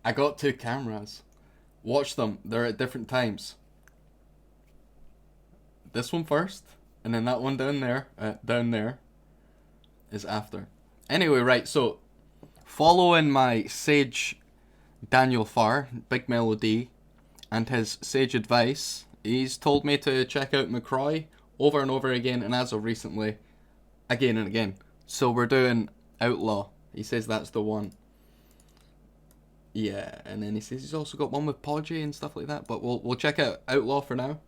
I got two cameras. Watch them. They're at different times. This one first, and then that one down there is after. Anyway, right, so following my sage Daniel Farr, Big Melody, and his sage advice, he's told me to check out Mcroy over and over again, and as of recently, again and again. So we're doing Outlaw. He says that's the one. Yeah, and then he says he's also got one with Podgy and stuff like that. But we'll check out Outlaw for now.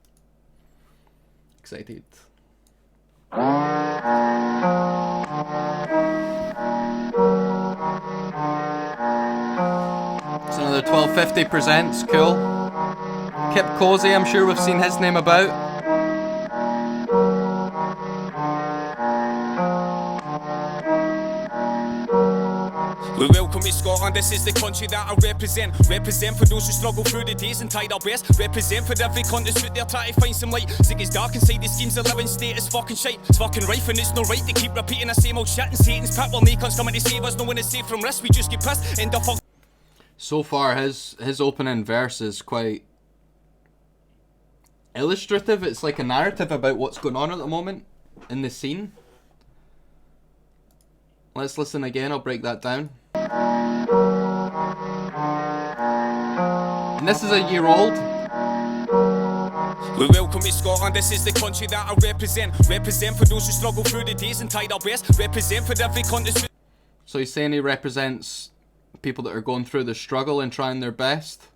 Excited. It's another 1250 presents. Cool. Kip Cozy, I'm sure we've seen his name about. We welcome to Scotland, this is the country that I represent. Represent for those who struggle through the days and tried our best. Represent for every cunt that's out there trying to find some light. Zig is dark inside the schemes of living state is fucking shite. It's fucking rife and it's no right to keep repeating the same old shit. And Satan's pit while nae cunts coming to save us. No one is safe from risk, we just get pissed. End up. So far his opening verse is quite illustrative. It's like a narrative about what's going on at the moment in the scene. Let's listen again, I'll break that down. And this is a year old. We welcome to Scotland, this is the country that I represent. Represent for those who struggle through the days and tried our best. Represent for every cunt that's... So he's saying he represents people that are going through the struggle and trying their best.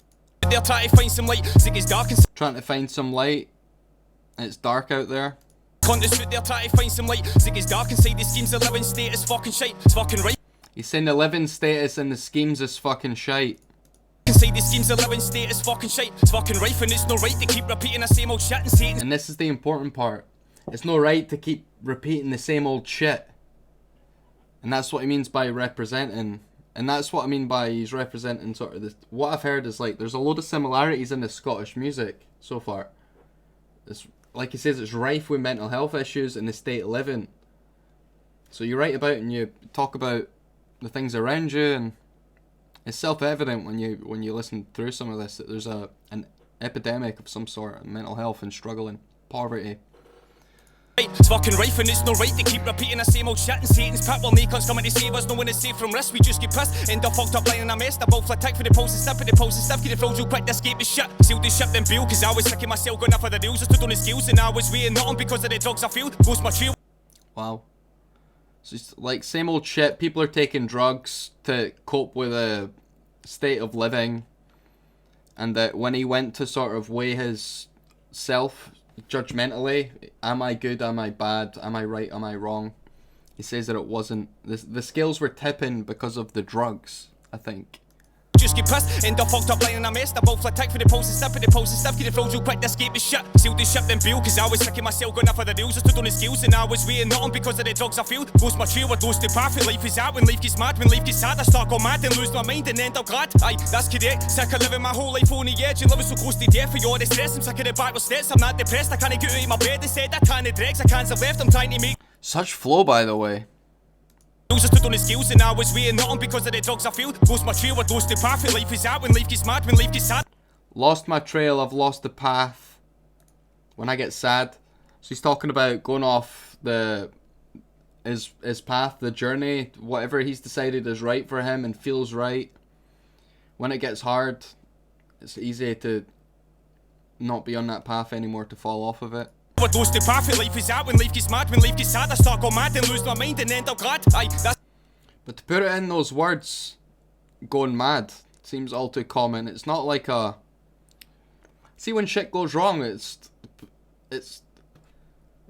They're trying to find some light. Zig is dark and... Trying to find some light. It's dark out there. Cunt out there trying to find some light. Zig is dark inside the schemes of living state is fucking shite. It's fucking right. He's saying the living status and the schemes is fucking shite. Inside the schemes of living state is fucking shite. It's fucking rife and it's no right to keep repeating the same old shit and Satan. And this is the important part. It's no right to keep repeating the same old shit. And that's what he means by representing. And that's what I mean by he's representing sort of this. What I've heard is like there's a load of similarities in the Scottish music so far. It's like he says, it's rife with mental health issues and the state of living. So you write about and you talk about the things around you, and it's self-evident when you listen through some of this that there's an epidemic of some sort of mental health and struggle and poverty. It's fucking rife and it's no right to keep repeating the same old shit and Satan's pit while nae cunts coming to save us. No one is safe from risk, we just get pissed. End up fucked up lying in a mess. The ball flat tick for the pulse and snip, and the pulse and stiff. Get the frills real quick to escape the shit. Sealed the ship then bail, cause I was sick of myself going up for the deals. I stood on the scales and I was waiting nothing because of the drugs I failed. Goes my trail. Wow. So it's like same old shit. People are taking drugs to cope with a state of living. And that when he went to sort of weigh his self judgmentally, am I good, am I bad, am I right, am I wrong, he says that it wasn't. The scales were tipping because of the drugs, I think. Just get pissed, end up fucked up lying in a mess. The ball flat tick for the pulse and snip, and the pulse and stiff. Get the frills real quick to escape the shit. Sealed the ship then bail, cause I was sick of myself going up for the deals. I stood on the scales and I was waiting nothing because of the drugs I failed. Goes my trail, I goes the path of life is at. When life gets mad, when life gets sad, I start going mad and lose my mind and end up glad. Aye, that's correct. Sick of living my whole life on the edge and living so close to death for all the stress. I'm sick of the backward steps, I'm not depressed. I can't get out of my bed, they said I can't dregs. I can't left, I'm trying to make Such flow, by the way. I stood on the scales and I was waiting nothing because of the drugs I failed. Lost my trail, I lost the path of life is at. When life gets mad, when life gets sad. Lost my trail, I've lost the path. When I get sad. So he's talking about going off his path, the journey, whatever he's decided is right for him and feels right. When it gets hard, it's easy to not be on that path anymore, to fall off of it. What goes the path of life is at. When life gets mad, when life gets sad, I start going mad and lose my mind and end up glad. Aye, that's... But to put it in those words, going mad, seems all too common. It's not like a... See, when shit goes wrong, it's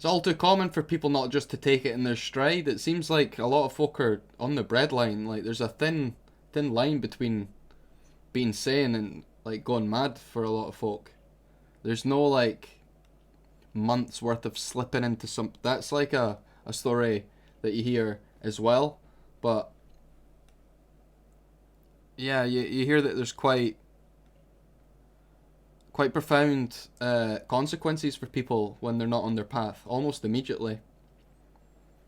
all too common for people not just to take it in their stride. It seems like a lot of folk are on the breadline. Like, there's a thin line between being sane and, like, going mad for a lot of folk. There's no, like, months worth of slipping into some... That's like a story that you hear as well, but yeah, you hear that there's quite profound consequences for people when they're not on their path almost immediately.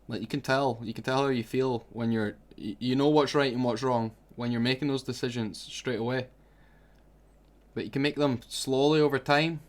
Like, you can tell how you feel when you know what's right and what's wrong, when you're making those decisions straight away. But you can make them slowly over time.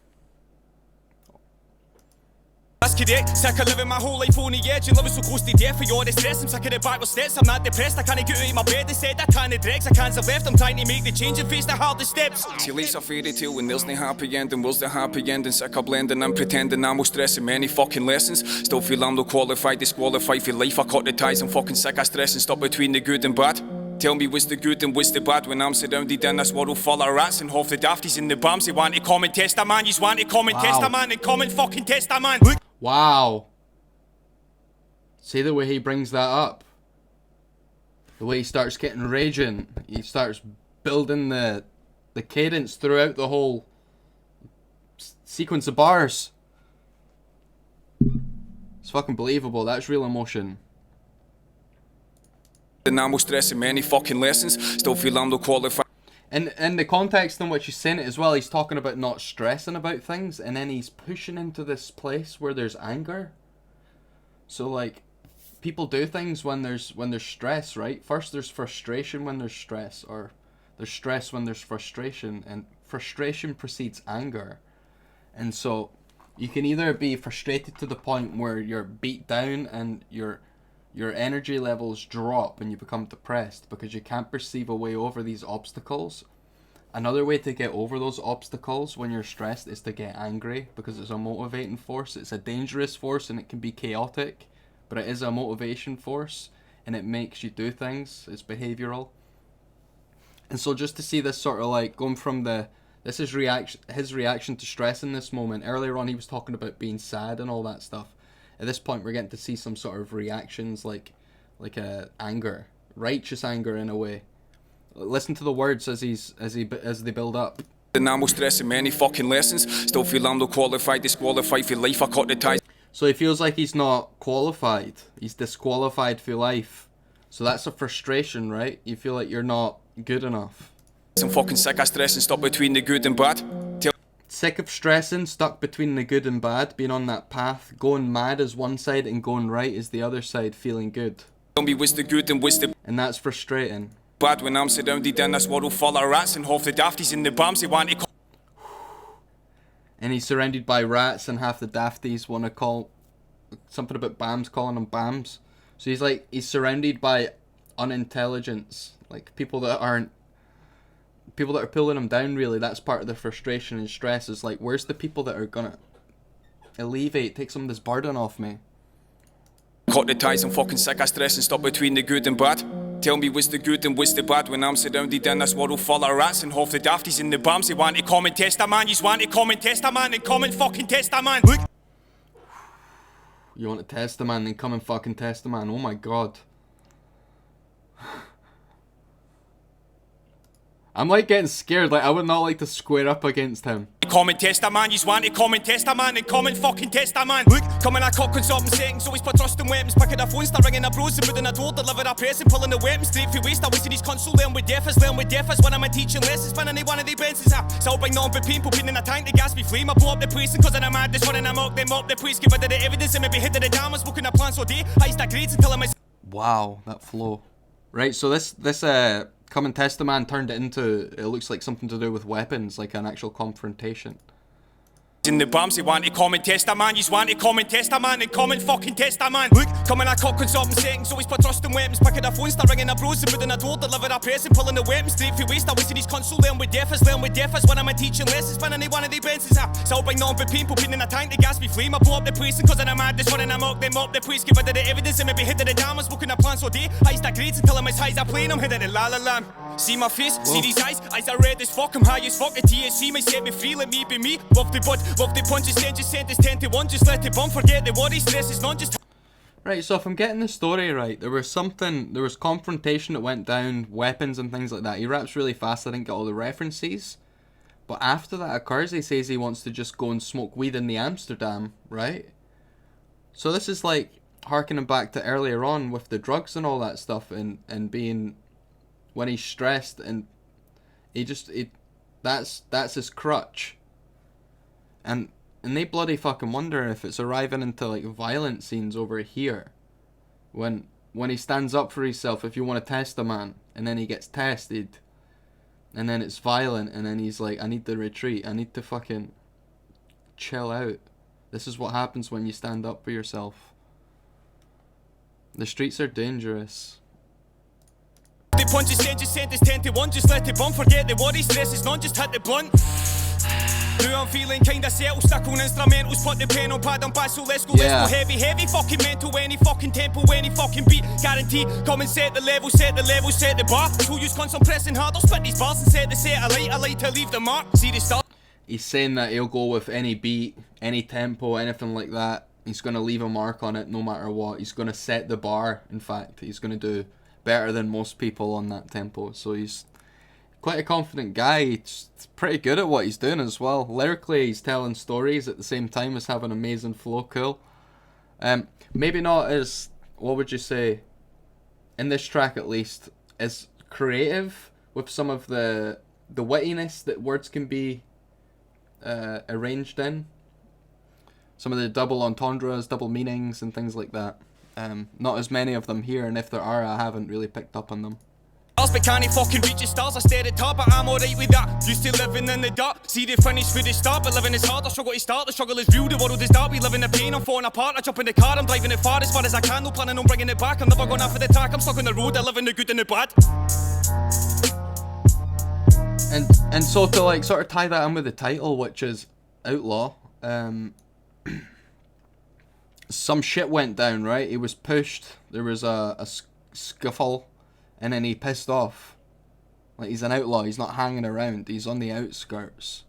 That's correct, sick of living my whole life on the edge. You living so close to death for all the stress. I'm sick of the backward steps, I'm not depressed. I can't get out of my bed instead, I can't dregs. I can't have left, I'm trying to make the change and face the hardest steps. See, life's a fairy tale when there's no happy ending. Where's the happy ending? Sick of blending and pretending I'm all stressing many fucking lessons. Still feel I'm no qualified, disqualified for life. I cut the ties, I'm fucking sick of stressing. Stop between the good and bad. Tell me what's the good and what's the bad when I'm surrounded in this world full of rats and half the dafties in the bums. They want to come and test a man, you want to come and test a man and come and fucking test a man. Look. Wow. See the way he brings that up. The way he starts getting raging. He starts building the cadence throughout the whole sequence of bars. It's fucking believable. That's real emotion. And I'm stressing many fucking lessons. Still feel I'm no qualified. And in the context in which he's saying it as well, he's talking about not stressing about things, and then he's pushing into this place where there's anger. So like, people do things when there's stress, right? First there's frustration when there's stress, or there's stress when there's frustration, and frustration precedes anger. And so you can either be frustrated to the point where you're beat down and your energy levels drop and you become depressed because you can't perceive a way over these obstacles. Another way to get over those obstacles when you're stressed is to get angry, because it's a motivating force. It's a dangerous force and it can be chaotic, but it is a motivation force and it makes you do things. It's behavioral. And so just to see this sort of like going from this is his reaction to stress in this moment. Earlier on he was talking about being sad and all that stuff. At this point we're getting to see some sort of reactions like anger, righteous anger in a way. Listen to the words as they build up. And I'm stressing many fucking lessons. Still feel I'm no qualified, disqualified for life. I cut the ties. So he feels like he's not qualified. He's disqualified for life. So that's a frustration, right? You feel like you're not good enough. I'm fucking sick of stressing, stuck between the good and bad. Sick of stressing, stuck between the good and bad, being on that path. Going mad is one side and going right is the other side, feeling good. Tell me what's the good and what's the And that's frustrating. bad when I'm surrounded in this world full of rats and half the dafties in the bums. They want to And he's surrounded by rats and half the dafties want to call something about BAMs, calling them BAMs. So he's surrounded by unintelligence, like people that are pulling him down, really. That's part of the frustration and stress, is like, where's the people that are gonna alleviate, take some of this burden off me? cut the ties. I'm fucking sick of stressing, stuck between the good and bad. Tell me what's the good and what's the bad when I'm surrounded in this world full of rats and half the dafties in the bums. They want to come and test a man. You want to come and test a man and come and fucking test a man. Look. You want to test a man, then come and fucking test a man. Oh my god. I'm like getting scared. Like, I would not like to square up against him. Come and test a man, you want to come and test a man and come and fucking test a man. Look, coming at cock and something seconds, always put trust in weapons. Picking the phone, start ringing the bros and within a door, deliver a person, pulling the weapons straight for waste. I wasting these console, learn with deafers when I'm teaching lessons, spinning any one of the benches. So bring on but people putting in a tank, the gas be flame. I blow up the place and cause of the madness, running amok, them up the place, give rid of the evidence and maybe hit the dam. Smoking a plan so day, I stack grades until I'm Wow, that flow. Right, so this come and test the man turned it into, it looks like something to do with weapons, like an actual confrontation. in the bums, they want to come and test a man. You want to come and test a man and come and fucking test a man. Look, coming at cock and something seconds, always put trust in weapons. Picking the phone, start ringing the bros and within a door, deliver a person, pulling the weapons straight for waste. I wasting these console, learn with deafers when I'm teaching lessons, spinning any one of the benches. So bring on but people putting in a tank, the gas be flame. I blow up the place and cause of the madness, running amok, them up the place, give rid of the evidence and maybe hit the dam. I'm smoking a plan so day, I stack grades until I'm as high as I plane. I'm hitting the la la lamb. See my face, see these eyes are red as fuck, I'm high as fuck. The THC may set me free, let me be me. Love the bud, love the punches, just sent this 10 to 1, just let it bum, forget the worry, stress is not just. Right, so if I'm getting the story right, there was confrontation that went down, weapons and things like that. He raps really fast, I didn't get all the references. But after that occurs, he says he wants to just go and smoke weed in the Amsterdam, right? So this is like harkening back to earlier on with the drugs and all that stuff, and being, when he's stressed, and that's his crutch. And they bloody fucking wonder if it's arriving into like violent scenes over here, when when he stands up for himself, if you want to test a man, and then he gets tested, and then it's violent, and then he's like, I need to retreat, I need to fucking chill out. This is what happens when you stand up for yourself. The streets are dangerous. The punches send just sent this 10 to 1, just let it bum, forget the worry, stress is none, just hit the blunt. Now I'm feeling kinda settled, stuck on instrumentals, put the pen on pad and bass, so let's go heavy, heavy, fucking mental, any fucking tempo, any fucking beat, guarantee, come and set the level, set the bar, so use cunts, I'm pressing hard, I'll spit these bars and set the set alight, I like to leave the mark, see the start. He's saying that he'll go with any beat, any tempo, anything like that. He's going to leave a mark on it no matter what. He's going to set the bar, in fact. He's going to do better than most people on that tempo. So he's quite a confident guy. He's pretty good at what he's doing as well. Lyrically, he's telling stories at the same time as having amazing flow. Cool. Maybe not as, what would you say, in this track at least, as creative with some of the wittiness that words can be arranged in. Some of the double entendres, double meanings and things like that. Not as many of them here, and if there are, I haven't really picked up on them. But can't fucking reach the stars, I stare at top, but I'm alright with that. Used to living in the dark, see the finish for the start, but living is hard, I struggle to start, the struggle is real, the world is dark, we live in the pain, I'm falling apart, I jump in the car, I'm driving it far as I can, no planning on bringing it back, I'm never going out for the track, I'm stuck on the road, I live in the good and the bad. And so to like sort of tie that in with the title, which is Outlaw, some shit went down, right? He was pushed, there was a scuffle, and then he pissed off. Like, he's an outlaw, he's not hanging around, he's on the outskirts.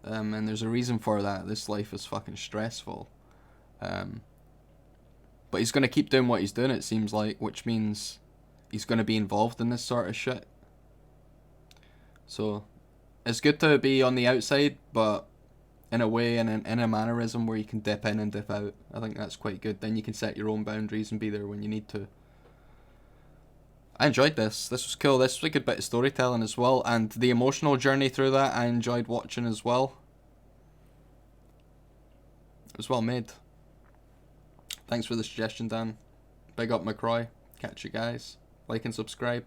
And there's a reason for that. This life is fucking stressful. But he's going to keep doing what he's doing, it seems like, which means he's going to be involved in this sort of shit. So, it's good to be on the outside, but in a way, in a mannerism where you can dip in and dip out. I think that's quite good. Then you can set your own boundaries and be there when you need to. I enjoyed this. This was cool. This was a good bit of storytelling as well. And the emotional journey through that, I enjoyed watching as well. It was well made. Thanks for the suggestion, Dan. Big up Mcroy. Catch you guys. Like and subscribe.